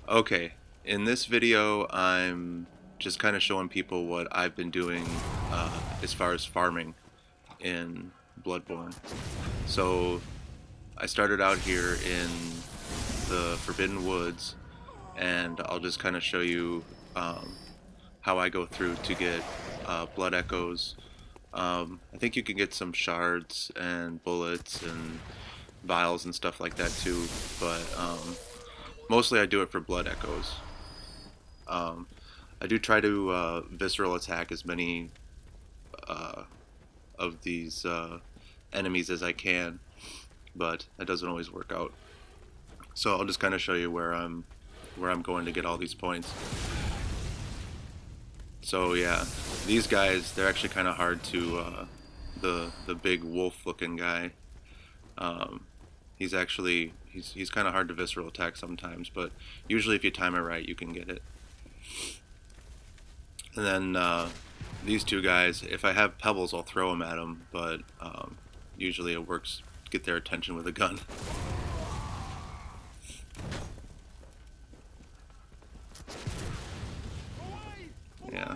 Okay, in this video I'm just kind of showing people what I've been doing as far as farming in Bloodborne. So I started out here in the Forbidden Woods, and I'll just kind of show you um, how I go through to get blood echoes. I think you can get some shards and bullets and vials and stuff like that too, but mostly I do it for blood echoes. Um, I do try to visceral attack as many uh, of these enemies as I can, but that doesn't always work out. So I'll just kind of show you where I'm going to get all these points. So yeah, these guys, they're actually kind of hard to the big wolf looking guy. Um, he's kind of hard to visceral attack sometimes, but usually if you time it right, you can get it. And then these two guys, if I have pebbles, I'll throw them at them, but usually it works to get their attention with a gun. Yeah,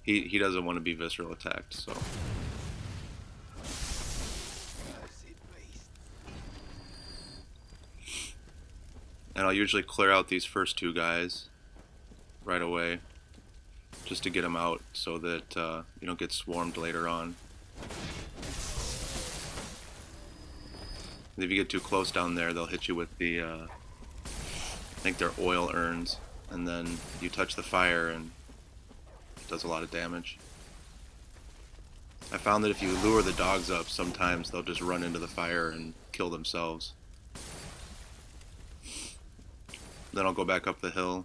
he doesn't want to be visceral attacked, so. And I'll usually clear out these first two guys right away, just to get them out so that you don't get swarmed later on. And if you get too close down there, they'll hit you with the, I think they're oil urns, and then you touch the fire and it does a lot of damage. I found that if you lure the dogs up, sometimes they'll just run into the fire and kill themselves. Then I'll go back up the hill,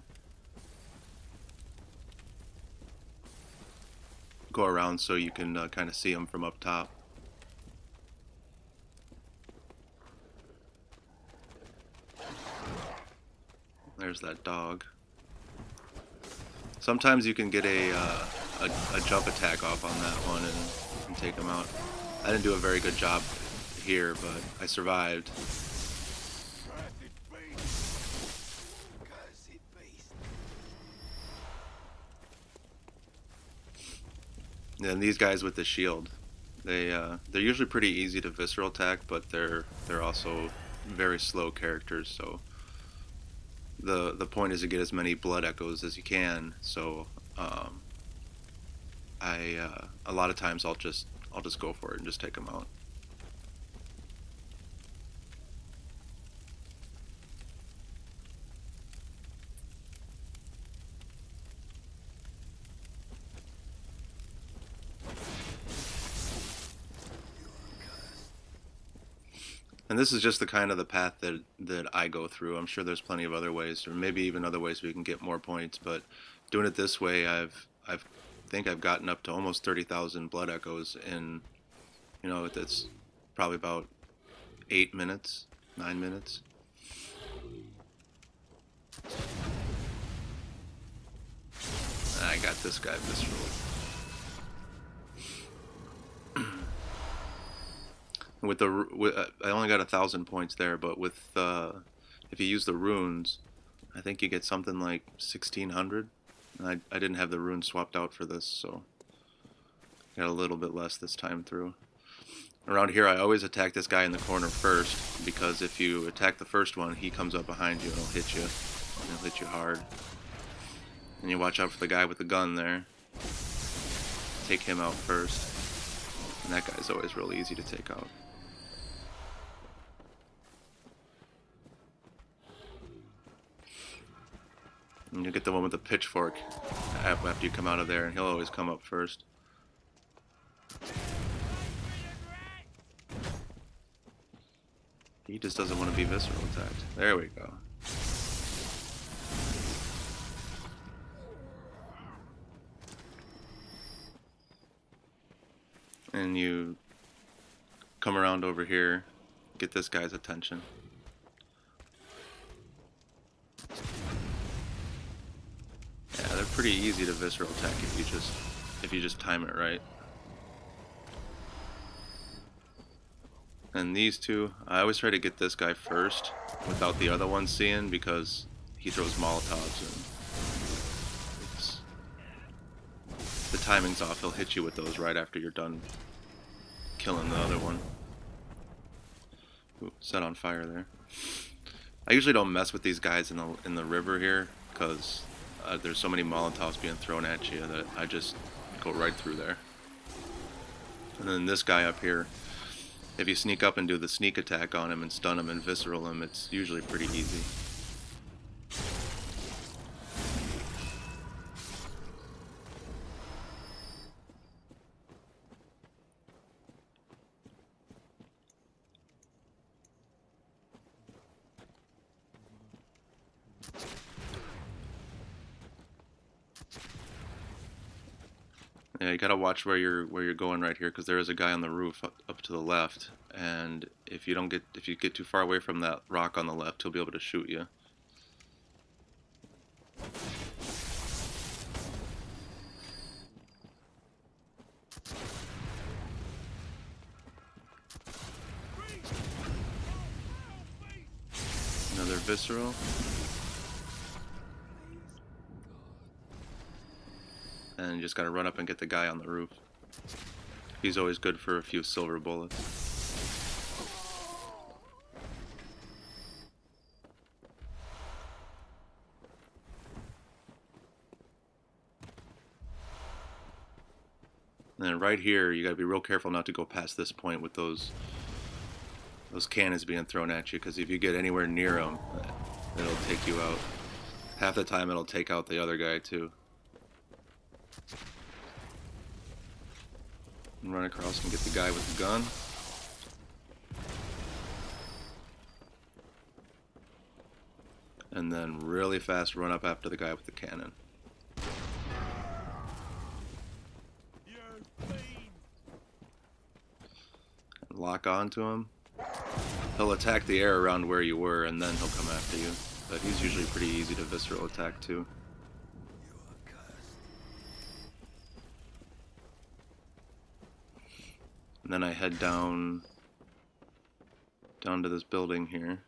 go around so you can kind of see them from up top. There's that dog. Sometimes you can get a jump attack off on that one and take him out. I didn't do a very good job here, but I survived. And these guys with the shield, they're usually pretty easy to visceral attack, but they're also very slow characters. So the point is to get as many blood echoes as you can. So a lot of times I'll just go for it and just take them out. And this is just the kind of the path that I go through. I'm sure there's plenty of other ways, or maybe even other ways we can get more points. But doing it this way, I've think I've gotten up to almost 30,000 blood echoes in, it's probably about 8 minutes, 9 minutes. I got this guy viscerally. I only got 1,000 points there, but with if you use the runes, I think you get something like 1,600. And I didn't have the runes swapped out for this, so got a little bit less this time through. Around here, I always attack this guy in the corner first, because if you attack the first one, he comes up behind you and he'll hit you. And he'll hit you hard. And you watch out for the guy with the gun there. Take him out first. And that guy's always really easy to take out. And you get the one with the pitchfork after you come out of there, and he'll always come up first. He just doesn't want to be visceral attacked. There we go. And you come around over here, get this guy's attention. Yeah, they're pretty easy to visceral attack if you just time it right. And these two, I always try to get this guy first without the other one seeing, because he throws Molotovs, and it's, the timing's off. He'll hit you with those right after you're done killing the other one. Ooh, set on fire there. I usually don't mess with these guys in the river here because there's so many Molotovs being thrown at you that I just go right through there. And then this guy up here, if you sneak up and do the sneak attack on him and stun him and visceral him, it's usually pretty easy. Yeah, you gotta watch where you're going right here, because there is a guy on the roof up to the left, and if you get too far away from that rock on the left, he'll be able to shoot you. Another visceral. And you just gotta run up and get the guy on the roof. He's always good for a few silver bullets. And then right here, you gotta be real careful not to go past this point with those cannons being thrown at you, because if you get anywhere near them, it'll take you out. Half the time it'll take out the other guy too. And run across and get the guy with the gun. And then really fast run up after the guy with the cannon. And lock onto him. He'll attack the air around where you were, and then he'll come after you. But he's usually pretty easy to visceral attack too. And then I head down to this building here.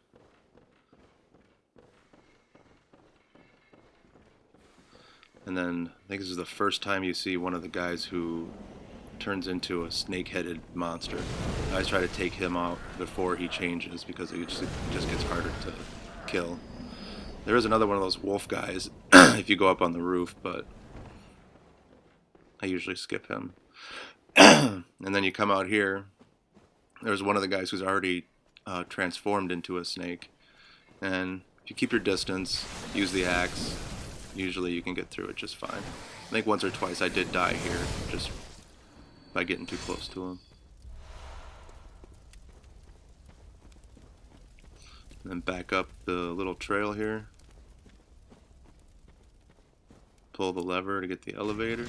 And then I think this is the first time you see one of the guys who turns into a snake-headed monster. I always try to take him out before he changes, because it just gets harder to kill. There is another one of those wolf guys if you go up on the roof, but I usually skip him. And then you come out here, there's one of the guys who's already transformed into a snake, and if you keep your distance, use the axe, usually you can get through it just fine. I think once or twice I did die here, just by getting too close to him. And then back up the little trail here, pull the lever to get the elevator.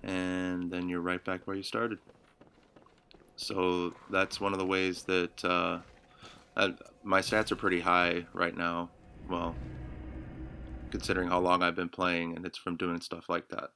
And then you're right back where you started. So that's one of the ways that my stats are pretty high right now. Well, considering how long I've been playing, and it's from doing stuff like that.